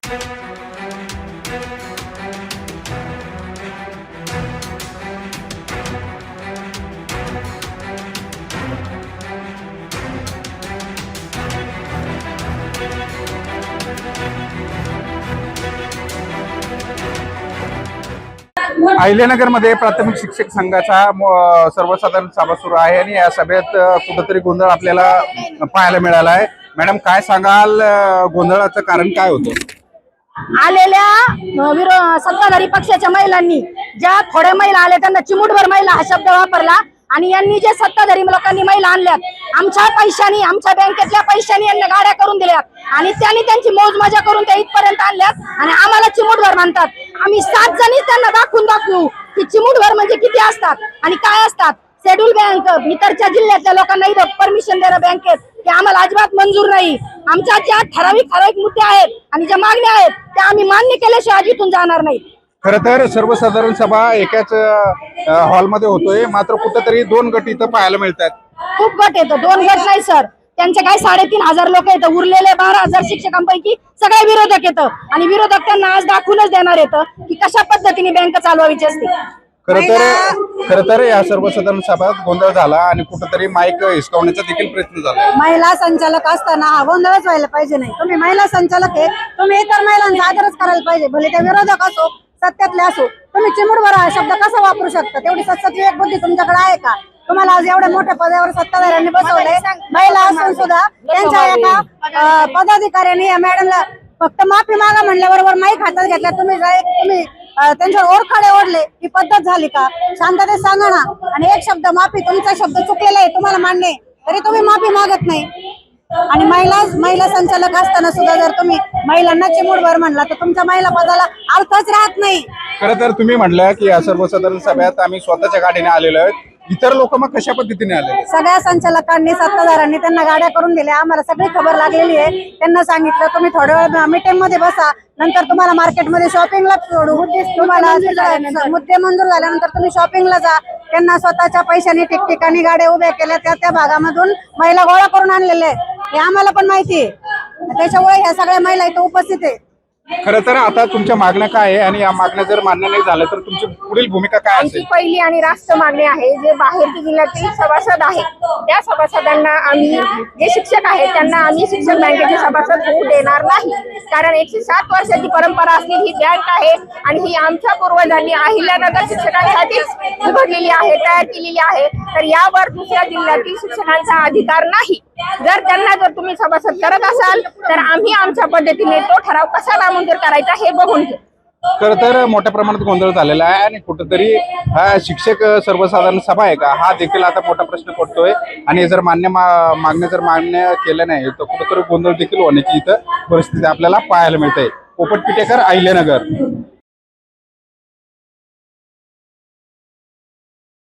अहिल्यानगर मध्ये प्राथमिक शिक्षक संघाचा सर्वसाधारण सभा सुरू आहे आणि या सभेत कुठेतरी गोंधळ आपल्याला पाहायला मिळाला आहे। मॅडम काय सांगाल, गोंधळाचं कारण काय होतं? आलेल्या सत्ताधारी पक्षाच्या महिलांनी ज्या थोड्या महिला आल्या त्यांना चिमुटभर महिला हा शब्द वापरला आणि यांनी जे सत्ताधारी लोकांनी महिला आणल्यात आमच्या पैशानी, आमच्या बँकेतल्या पैशानी यांना गाड्या करून दिल्यात आणि त्यांनी त्यांची मौज मजा करून त्या इथपर्यंत आणल्यात आणि आम्हाला चिमुटभर म्हणतात। आम्ही 7 जणी त्यांना दाखवू की चिमुटभर म्हणजे किती असतात आणि काय असतात। शेड्यूल बँक इतरच्या जिल्ह्यातल्या लोकांना इथं परमिशन देणं बँकेत ते आम्हाला अजिबात मंजूर नाही। आमच्या ज्या ठराविक मुद्दे आहेत आणि ज्या मागण्या आहेत त्या आम्ही मान्य केल्याशिवाय इथून जाणार नाही। खरं तर सर्वसाधारण सभा एकाच हॉलमध्ये होतोय, मात्र कुठेतरी 2 गट इथं पाहायला मिळतात। खूप गट येतं, 2 गट नाही सर, त्यांचे काय 3,500 लोक येतं, उरलेले 12,000 शिक्षकांपैकी सगळे विरोधक येतं आणि विरोधक त्यांना आज दाखवूनच देणार येतं की कशा पद्धतीने बँक चालवायची असते। खरं तर या सर्वसाधारण सभेत गोंधळ झाला आणि कुठेतरी माईक हिसकावण्याचा देखील प्रयत्न झाला। महिला संचालक असताना हा गोंधळच व्हायला पाहिजे नाही। तुम्ही महिला संचालक आहे, तुम्ही इतर महिलांचा आदरच करायला पाहिजे, भले ते विरोधक असो सत्यातले असो। तुम्ही चिमुटभर हा शब्द कसा वापरू शकता? तेवढी सत्सद बुद्धी तुमच्याकडे आहे का? तुम्हाला आज एवढ्या मोठ्या पदावर सत्ताधाऱ्यांनी बसवले, महिला असून सुद्धा त्यांच्या एका पदाधिकाऱ्यांनी या मॅडमला फक्त माफी मागा म्हणल्याबरोबर माईक हातात घेतला। तुम्ही त्यांच्यावर ओरखडे ओढले, ही पद्धत झाली का? शांततेत सांगा ना। आणि एक शब्द माफी, तुमचा शब्द चुकलेला आहे तुम्हाला मान्य आहे, तरी तुम्ही माफी मागत नाही। आणि महिला संचालक असताना सुद्धा जर तुम्ही महिलांना चिमुटभर म्हणला तर तुमच्या महिला पदाला अर्थच राहत नाही। खरं तर तुम्ही म्हटलं की या सर्वसाधारण सभेत आम्ही स्वतःच्या गाडीने आलेलो आहे, इतर लोक मग कशा पद्धतीने आले? सगळ्या संचालकांनी, सत्ताधाऱ्यांनी त्यांना गाड्या करून दिल्या। आम्हाला सगळी खबर लागलेली आहे। त्यांना सांगितलं तुम्ही थोड्या वेळ मीटिंग मध्ये बसा, नंतर तुम्हाला मार्केटमध्ये शॉपिंगला सोडू, तुम्हाला मुद्दे मंजूर झाल्यानंतर तुम्ही शॉपिंगला जा। त्यांना स्वतःच्या पैशाने ठिकठिकाणी गाड्या उभ्या केल्या, त्या भागामधून महिला गोळा करून आणलेल्या आहेत, हे आम्हाला पण माहिती आहे। त्याच्यामुळे ह्या सगळ्या महिला इथं उपस्थित आहे। खरं तर आता तुमच्या मागण्या काय आहे आणि या मागण्या जर मान्य नाही झाल्या तर तुमची पुढील भूमिका काय असेल? पहिली आणि रास्त मागणी आहे, जे बाहेरच्या जिल्ह्यातील सभासद आहेत त्या सभासदांना आम्ही, जे शिक्षक आहेत त्यांना आम्ही शिक्षक बँकेचे सभासद होऊ देणार नाही। कारण 107 वर्षाची परंपरा असलेली ही बँक आहे आणि ही आमच्या पूर्वजांनी अहिल्यानगर शिक्षकांसाठीच उघडलेली आहे, तयार केलेली आहे। तर यावर दुसऱ्या जिल्ह्यातील शिक्षकांचा अधिकार नाही। जर तुम्ही सभासद करत असाल तर आम्ही आमच्या पद्धतीने तो ठराव कसा नामंजूर करायचा हे बघून घेऊ। खरं तर मोठ्या प्रमाणात गोंधळ झालेला आहे आणि कुठेतरी हा शिक्षक सर्वसाधारण सभा आहे का, हा देखील आता मोठा प्रश्न पडतोय। आणि जर मागण्या जर मान्य केल्या नाही तर कुठेतरी गोंधळ देखील होण्याची इथं परिस्थिती आपल्याला पाहायला मिळते। पोपट पिटेकर, अहिल्यानगर।